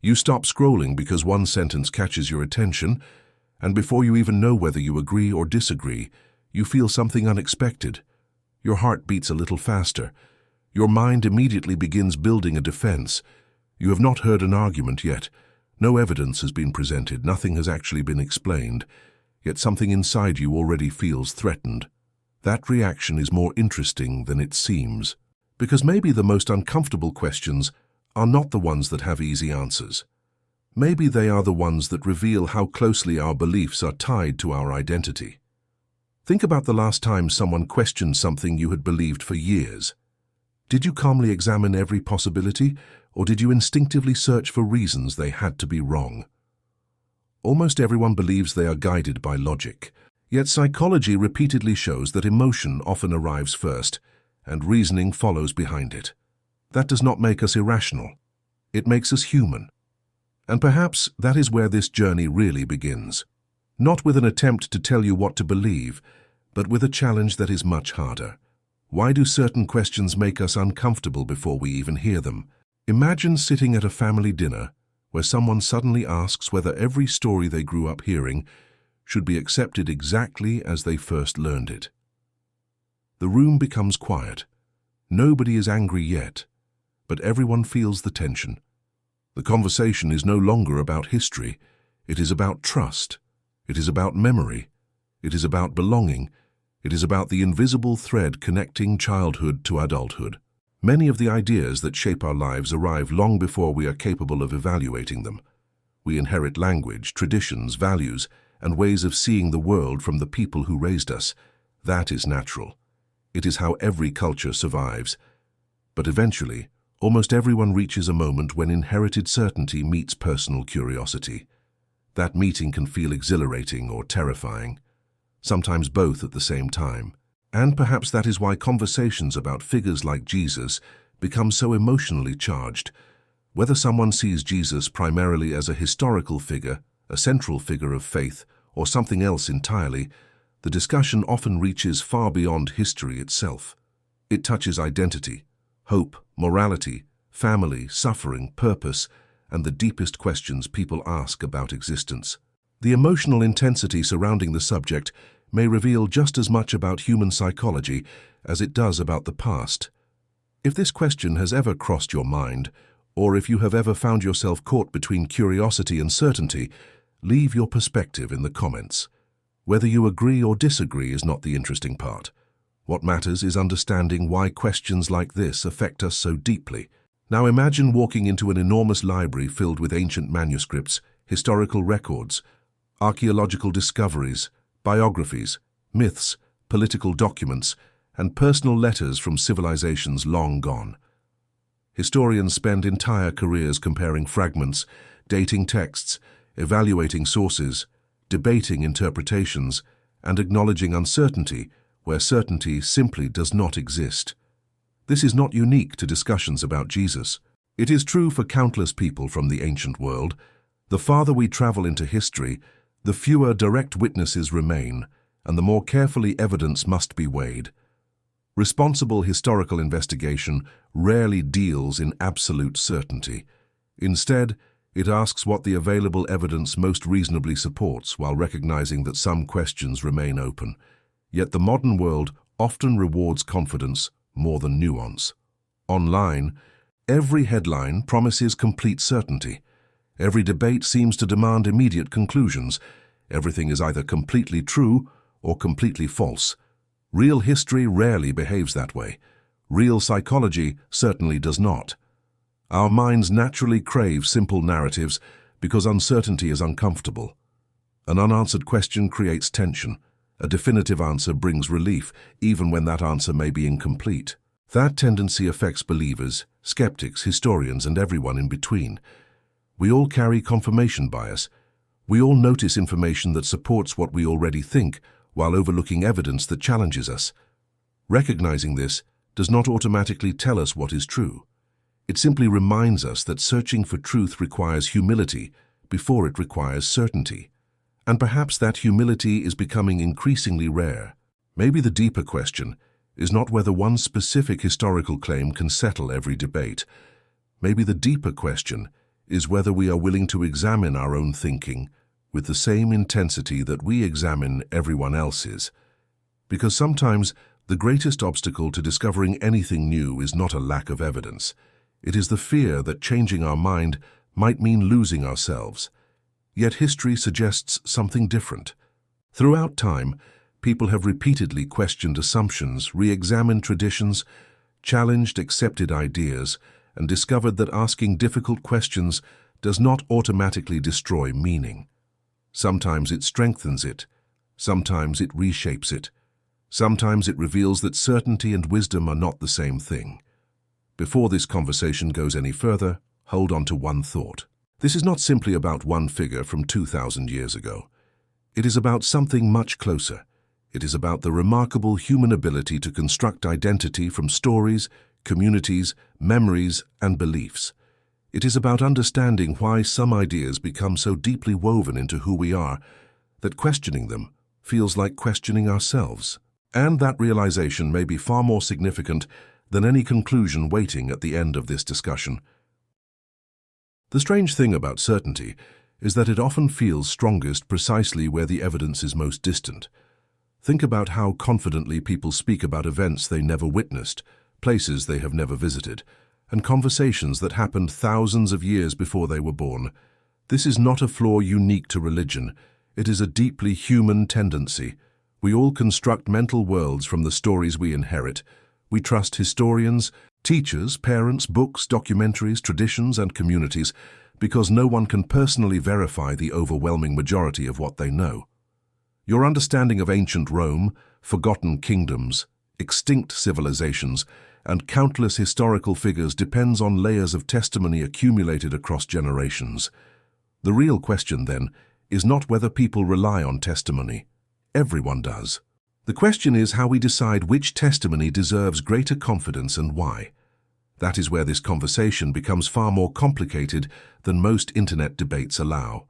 You stop scrolling because one sentence catches your attention, and before you even know whether you agree or disagree, you feel something unexpected. Your heart beats a little faster. Your mind immediately begins building a defense. You have not heard an argument yet. No evidence has been presented, nothing has actually been explained, yet something inside you already feels threatened. That reaction is more interesting than it seems, because maybe the most uncomfortable questions are not the ones that have easy answers. Maybe they are the ones that reveal how closely our beliefs are tied to our identity. Think about the last time someone questioned something you had believed for years. Did you calmly examine every possibility, or did you instinctively search for reasons they had to be wrong? Almost everyone believes they are guided by logic, yet psychology repeatedly shows that emotion often arrives first, and reasoning follows behind it. That does not make us irrational. It makes us human. And perhaps that is where this journey really begins. Not with an attempt to tell you what to believe, but with a challenge that is much harder. Why do certain questions make us uncomfortable before we even hear them? Imagine sitting at a family dinner where someone suddenly asks whether every story they grew up hearing should be accepted exactly as they first learned it. The room becomes quiet. Nobody is angry yet, but everyone feels the tension. The conversation is no longer about history. It is about trust. It is about memory. It is about belonging. It is about the invisible thread connecting childhood to adulthood. Many of the ideas that shape our lives arrive long before we are capable of evaluating them. We inherit language, traditions, values, and ways of seeing the world from the people who raised us. That is natural. It is how every culture survives. But eventually, almost everyone reaches a moment when inherited certainty meets personal curiosity. That meeting can feel exhilarating or terrifying, sometimes both at the same time. And perhaps that is why conversations about figures like Jesus become so emotionally charged. Whether someone sees Jesus primarily as a historical figure, a central figure of faith, or something else entirely, the discussion often reaches far beyond history itself. It touches identity, hope, morality, family, suffering, purpose, and the deepest questions people ask about existence. The emotional intensity surrounding the subject may reveal just as much about human psychology as it does about the past. If this question has ever crossed your mind, or if you have ever found yourself caught between curiosity and certainty, leave your perspective in the comments. Whether you agree or disagree is not the interesting part. What matters is understanding why questions like this affect us so deeply. Now imagine walking into an enormous library filled with ancient manuscripts, historical records, archaeological discoveries, biographies, myths, political documents, and personal letters from civilizations long gone. Historians spend entire careers comparing fragments, dating texts, evaluating sources, debating interpretations, and acknowledging uncertainty where certainty simply does not exist. This is not unique to discussions about Jesus. It is true for countless people from the ancient world. The farther we travel into history, the fewer direct witnesses remain, and the more carefully evidence must be weighed. Responsible historical investigation rarely deals in absolute certainty. Instead, it asks what the available evidence most reasonably supports while recognizing that some questions remain open. Yet the modern world often rewards confidence more than nuance. Online, every headline promises complete certainty. Every debate seems to demand immediate conclusions. Everything is either completely true or completely false. Real history rarely behaves that way. Real psychology certainly does not. Our minds naturally crave simple narratives because uncertainty is uncomfortable. An unanswered question creates tension. A definitive answer brings relief, even when that answer may be incomplete. That tendency affects believers, skeptics, historians, and everyone in between. We all carry confirmation bias. We all notice information that supports what we already think, while overlooking evidence that challenges us. Recognizing this does not automatically tell us what is true. It simply reminds us that searching for truth requires humility before it requires certainty. And perhaps that humility is becoming increasingly rare. Maybe the deeper question is not whether one specific historical claim can settle every debate. Maybe the deeper question is whether we are willing to examine our own thinking with the same intensity that we examine everyone else's. Because sometimes the greatest obstacle to discovering anything new is not a lack of evidence. It is the fear that changing our mind might mean losing ourselves. Yet history suggests something different. Throughout time, people have repeatedly questioned assumptions, re-examined traditions, challenged accepted ideas, and discovered that asking difficult questions does not automatically destroy meaning. Sometimes it strengthens it. Sometimes it reshapes it. Sometimes it reveals that certainty and wisdom are not the same thing. Before this conversation goes any further, hold on to one thought. This is not simply about one figure from 2,000 years ago. It is about something much closer. It is about the remarkable human ability to construct identity from stories, communities, memories, and beliefs. It is about understanding why some ideas become so deeply woven into who we are that questioning them feels like questioning ourselves. And that realization may be far more significant than any conclusion waiting at the end of this discussion. The strange thing about certainty is that it often feels strongest precisely where the evidence is most distant. Think about how confidently people speak about events they never witnessed, places they have never visited, and conversations that happened thousands of years before they were born. This is not a flaw unique to religion. It is a deeply human tendency. We all construct mental worlds from the stories we inherit. We trust historians, teachers, parents, books, documentaries, traditions, and communities because no one can personally verify the overwhelming majority of what they know. Your understanding of ancient Rome, forgotten kingdoms, extinct civilizations, and countless historical figures depends on layers of testimony accumulated across generations. The real question, then, is not whether people rely on testimony. Everyone does. The question is how we decide which testimony deserves greater confidence and why. That is where this conversation becomes far more complicated than most internet debates allow.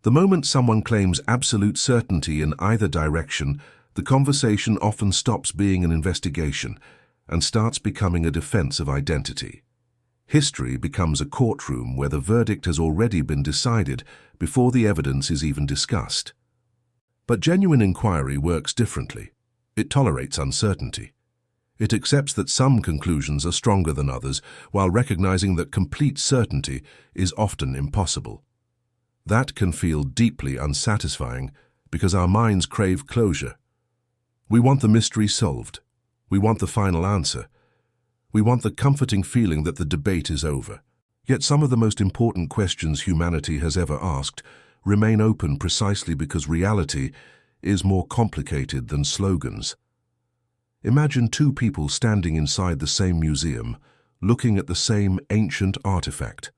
The moment someone claims absolute certainty in either direction, the conversation often stops being an investigation and starts becoming a defense of identity. History becomes a courtroom where the verdict has already been decided before the evidence is even discussed. But genuine inquiry works differently. It tolerates uncertainty. It accepts that some conclusions are stronger than others, while recognizing that complete certainty is often impossible. That can feel deeply unsatisfying because our minds crave closure. We want the mystery solved. We want the final answer. We want the comforting feeling that the debate is over. Yet some of the most important questions humanity has ever asked remain open precisely because reality is more complicated than slogans. Imagine two people standing inside the same museum, looking at the same ancient artifact.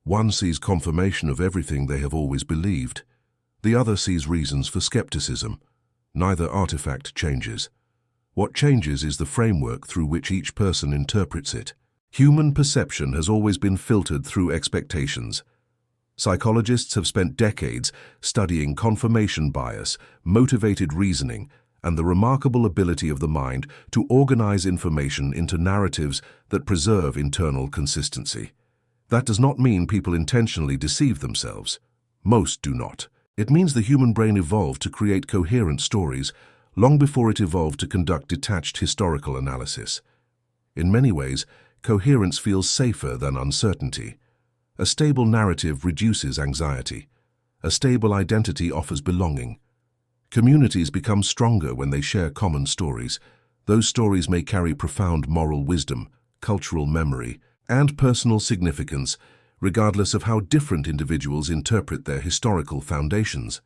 One sees confirmation of everything they have always believed. The other sees reasons for skepticism. Neither artifact changes. What changes is the framework through which each person interprets it. Human perception has always been filtered through expectations. Psychologists have spent decades studying confirmation bias, motivated reasoning, and the remarkable ability of the mind to organize information into narratives that preserve internal consistency. That does not mean people intentionally deceive themselves. Most do not. It means the human brain evolved to create coherent stories long before it evolved to conduct detached historical analysis. In many ways, coherence feels safer than uncertainty. A stable narrative reduces anxiety. A stable identity offers belonging. Communities become stronger when they share common stories. Those stories may carry profound moral wisdom, cultural memory, and personal significance, regardless of how different individuals interpret their historical foundations.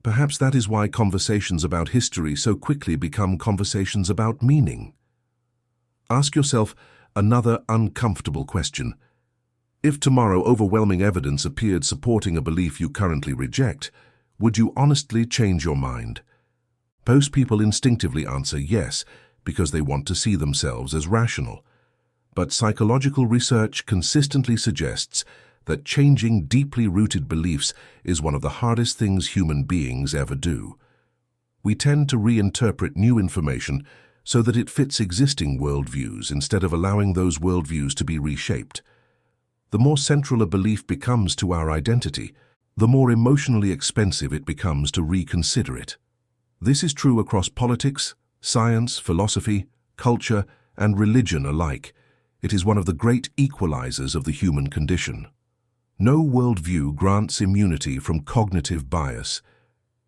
Perhaps that is why conversations about history so quickly become conversations about meaning. Ask yourself another uncomfortable question. If tomorrow overwhelming evidence appeared supporting a belief you currently reject, would you honestly change your mind? Most people instinctively answer yes, because they want to see themselves as rational. But psychological research consistently suggests that changing deeply rooted beliefs is one of the hardest things human beings ever do. We tend to reinterpret new information so that it fits existing worldviews instead of allowing those worldviews to be reshaped. the more central a belief becomes to our identity, the more emotionally expensive it becomes to reconsider it. This is true across politics, science, philosophy, culture, and religion alike. It is one of the great equalizers of the human condition. No worldview grants immunity from cognitive bias.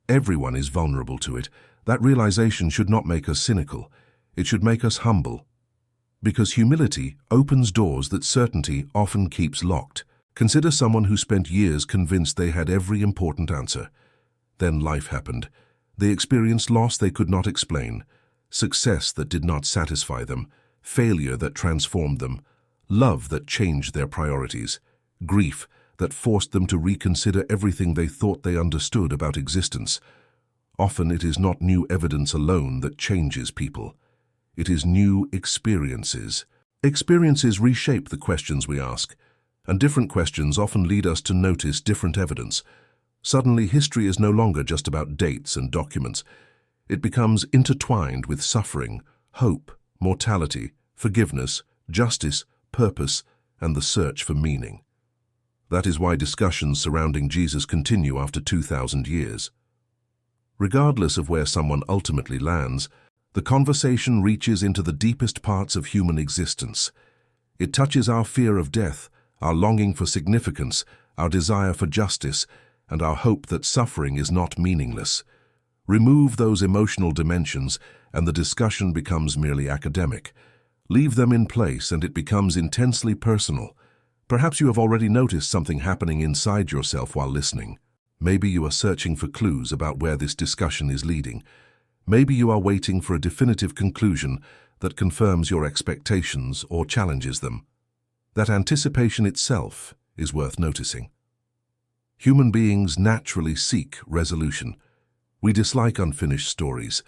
Everyone is vulnerable to it. That realization should not make us cynical. It should make us humble. Because humility opens doors that certainty often keeps locked. Consider someone who spent years convinced they had every important answer. Then life happened. They experienced loss they could not explain, success that did not satisfy them, failure that transformed them, love that changed their priorities, grief that forced them to reconsider everything they thought they understood about existence. Often it is not new evidence alone that changes people. It is new experiences. Experiences reshape the questions we ask, and different questions often lead us to notice different evidence. Suddenly, history is no longer just about dates and documents. It becomes intertwined with suffering, hope, mortality, forgiveness, justice, purpose, and the search for meaning. That is why discussions surrounding Jesus continue after 2,000 years. Regardless of where someone ultimately lands, the conversation reaches into the deepest parts of human existence. It touches our fear of death, our longing for significance, our desire for justice, and our hope that suffering is not meaningless. Remove those emotional dimensions, and the discussion becomes merely academic. Leave them in place, and it becomes intensely personal. Perhaps you have already noticed something happening inside yourself while listening. Maybe you are searching for clues about where this discussion is leading. Maybe you are waiting for a definitive conclusion that confirms your expectations or challenges them. That anticipation itself is worth noticing. Human beings naturally seek resolution. We dislike unfinished stories.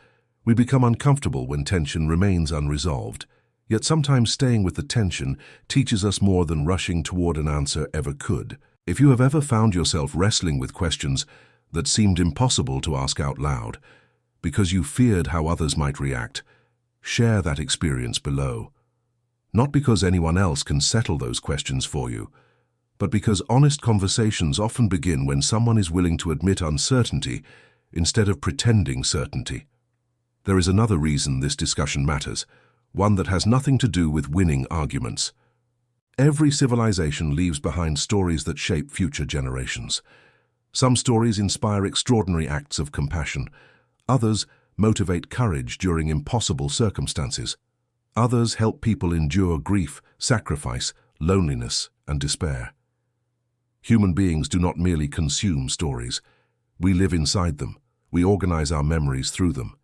We become uncomfortable when tension remains unresolved. Yet sometimes staying with the tension teaches us more than rushing toward an answer ever could. If you have ever found yourself wrestling with questions that seemed impossible to ask out loud, because you feared how others might react, share that experience below. Not because anyone else can settle those questions for you, but because honest conversations often begin when someone is willing to admit uncertainty instead of pretending certainty. There is another reason this discussion matters, one that has nothing to do with winning arguments. Every civilization leaves behind stories that shape future generations. Some stories inspire extraordinary acts of compassion. Others motivate courage during impossible circumstances. Others help people endure grief, sacrifice, loneliness, and despair. Human beings do not merely consume stories. We live inside them. We organize our memories through them.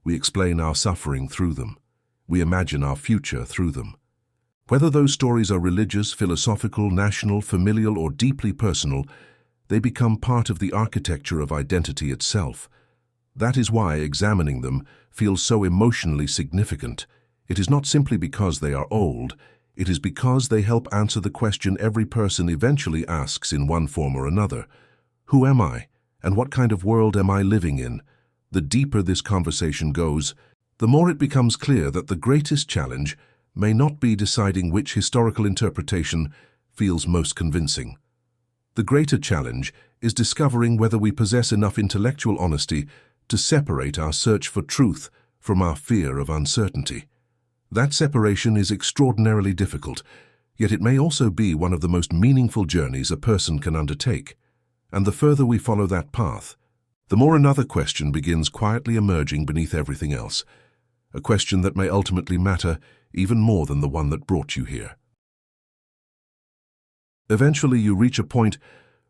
We explain our suffering through them. We imagine our future through them. Whether those stories are religious, philosophical, national, familial, or deeply personal, they become part of the architecture of identity itself. That is why examining them feels so emotionally significant. It is not simply because they are old, it is because they help answer the question every person eventually asks in one form or another. Who am I, and what kind of world am I living in? The deeper this conversation goes, the more it becomes clear that the greatest challenge may not be deciding which historical interpretation feels most convincing. The greater challenge is discovering whether we possess enough intellectual honesty to separate our search for truth from our fear of uncertainty. That separation is extraordinarily difficult, yet it may also be one of the most meaningful journeys a person can undertake. And the further we follow that path, the more another question begins quietly emerging beneath everything else, a question that may ultimately matter even more than the one that brought you here. Eventually you reach a point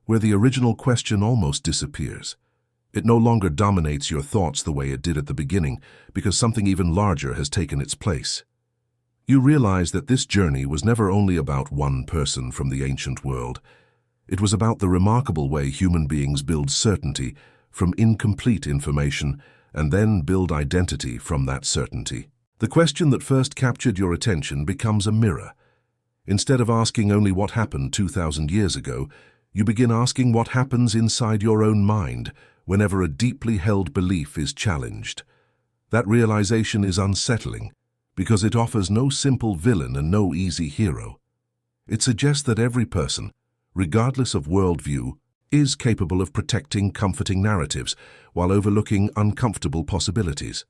where the original question almost disappears. It no longer dominates your thoughts the way it did at the beginning, because something even larger has taken its place. You realize that this journey was never only about one person from the ancient world. It was about the remarkable way human beings build certainty from incomplete information and then build identity from that certainty. The question that first captured your attention becomes a mirror. Instead of asking only what happened 2,000 years ago, you begin asking what happens inside your own mind whenever a deeply held belief is challenged. That realization is unsettling because it offers no simple villain and no easy hero. It suggests that every person, regardless of worldview, is capable of protecting comforting narratives while overlooking uncomfortable possibilities.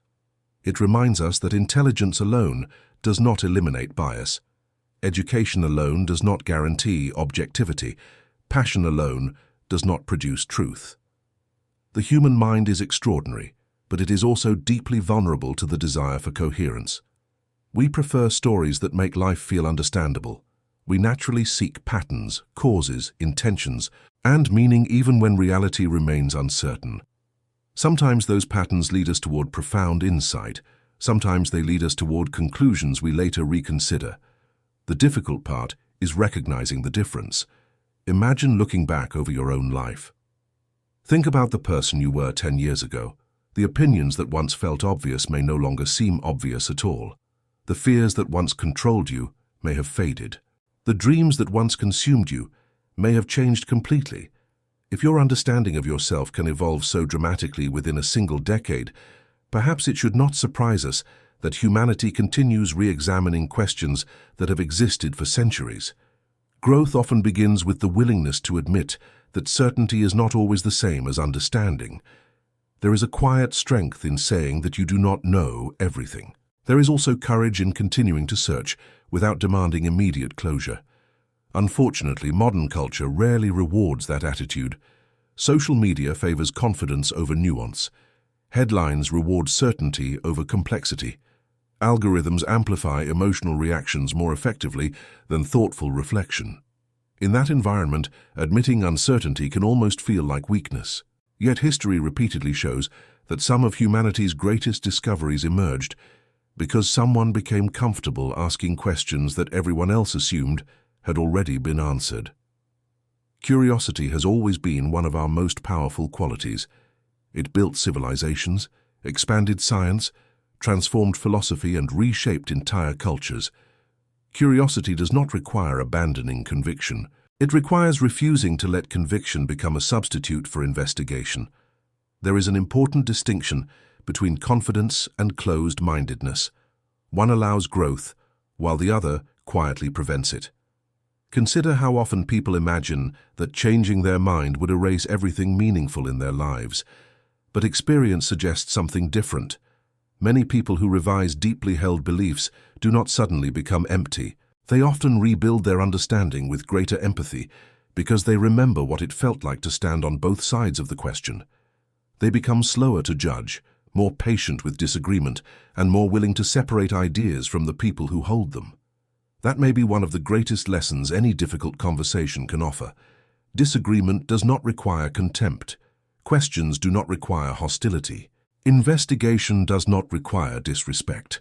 It reminds us that intelligence alone does not eliminate bias. Education alone does not guarantee objectivity. Passion alone does not produce truth. The human mind is extraordinary, but it is also deeply vulnerable to the desire for coherence. We prefer stories that make life feel understandable. We naturally seek patterns, causes, intentions, and meaning even when reality remains uncertain. Sometimes those patterns lead us toward profound insight. Sometimes they lead us toward conclusions we later reconsider. The difficult part is recognizing the difference. Imagine looking back over your own life. Think about the person you were 10 years ago. The opinions that once felt obvious may no longer seem obvious at all. The fears that once controlled you may have faded. The dreams that once consumed you may have changed completely. If your understanding of yourself can evolve so dramatically within a single decade, perhaps it should not surprise us that humanity continues re-examining questions that have existed for centuries. Growth often begins with the willingness to admit that certainty is not always the same as understanding. There is a quiet strength in saying that you do not know everything. There is also courage in continuing to search without demanding immediate closure. Unfortunately, modern culture rarely rewards that attitude. Social media favors confidence over nuance. Headlines reward certainty over complexity. Algorithms amplify emotional reactions more effectively than thoughtful reflection. In that environment, admitting uncertainty can almost feel like weakness. Yet history repeatedly shows that some of humanity's greatest discoveries emerged because someone became comfortable asking questions that everyone else assumed had already been answered. Curiosity has always been one of our most powerful qualities. It built civilizations, expanded science, transformed philosophy, and reshaped entire cultures. Curiosity does not require abandoning conviction. It requires refusing to let conviction become a substitute for investigation. There is an important distinction between confidence and closed-mindedness. One allows growth, while the other quietly prevents it. Consider how often people imagine that changing their mind would erase everything meaningful in their lives. But experience suggests something different. Many people who revise deeply held beliefs do not suddenly become empty. They often rebuild their understanding with greater empathy because they remember what it felt like to stand on both sides of the question. They become slower to judge, more patient with disagreement, and more willing to separate ideas from the people who hold them. That may be one of the greatest lessons any difficult conversation can offer. Disagreement does not require contempt. Questions do not require hostility. Investigation does not require disrespect.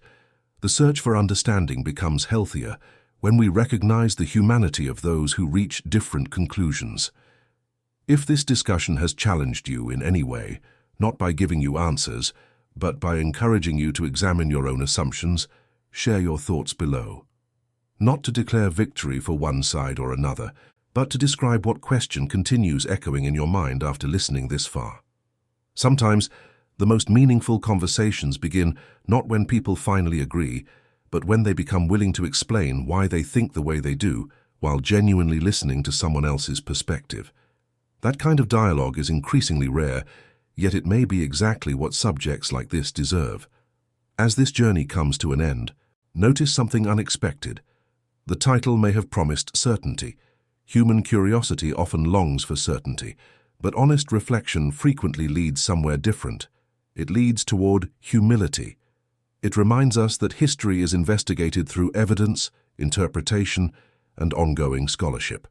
The search for understanding becomes healthier when we recognize the humanity of those who reach different conclusions. If this discussion has challenged you in any way, not by giving you answers, but by encouraging you to examine your own assumptions, share your thoughts below. Not to declare victory for one side or another, but to describe what question continues echoing in your mind after listening this far. Sometimes, the most meaningful conversations begin not when people finally agree, but when they become willing to explain why they think the way they do, while genuinely listening to someone else's perspective. That kind of dialogue is increasingly rare, yet it may be exactly what subjects like this deserve. As this journey comes to an end, notice something unexpected. The title may have promised certainty. Human curiosity often longs for certainty, but honest reflection frequently leads somewhere different. It leads toward humility. It reminds us that history is investigated through evidence, interpretation, and ongoing scholarship.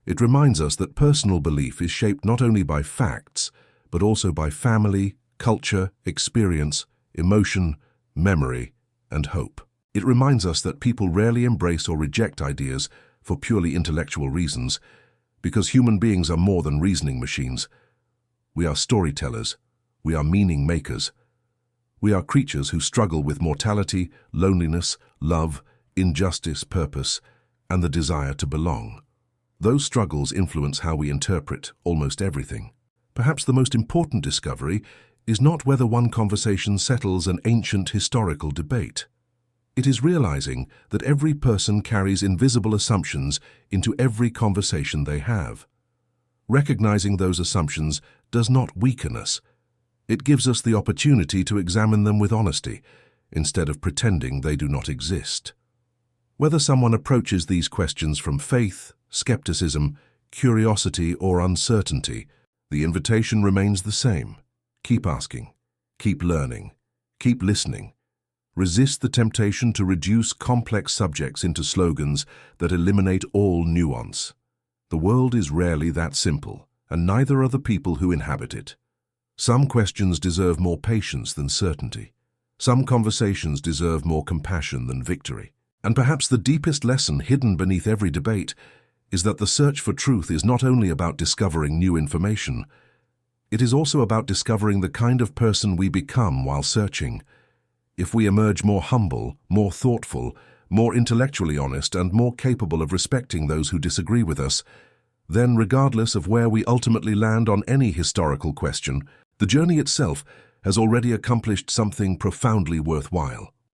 It reminds us that personal belief is shaped not only by facts, but also by family, culture, experience, emotion, memory, and hope. It reminds us that people rarely embrace or reject ideas for purely intellectual reasons, because human beings are more than reasoning machines. We are storytellers. We are meaning makers. We are creatures who struggle with mortality, loneliness, love, injustice, purpose, and the desire to belong. Those struggles influence how we interpret almost everything. Perhaps the most important discovery is not whether one conversation settles an ancient historical debate. It is realizing that every person carries invisible assumptions into every conversation they have. Recognizing those assumptions does not weaken us. It gives us the opportunity to examine them with honesty, instead of pretending they do not exist. Whether someone approaches these questions from faith, skepticism, curiosity, or uncertainty, the invitation remains the same. Keep asking, keep learning, keep listening. Resist the temptation to reduce complex subjects into slogans that eliminate all nuance. The world is rarely that simple, and neither are the people who inhabit it. Some questions deserve more patience than certainty. Some conversations deserve more compassion than victory. And perhaps the deepest lesson hidden beneath every debate is that the search for truth is not only about discovering new information, it is also about discovering the kind of person we become while searching. If we emerge more humble, more thoughtful, more intellectually honest, and more capable of respecting those who disagree with us, then regardless of where we ultimately land on any historical question, the journey itself has already accomplished something profoundly worthwhile.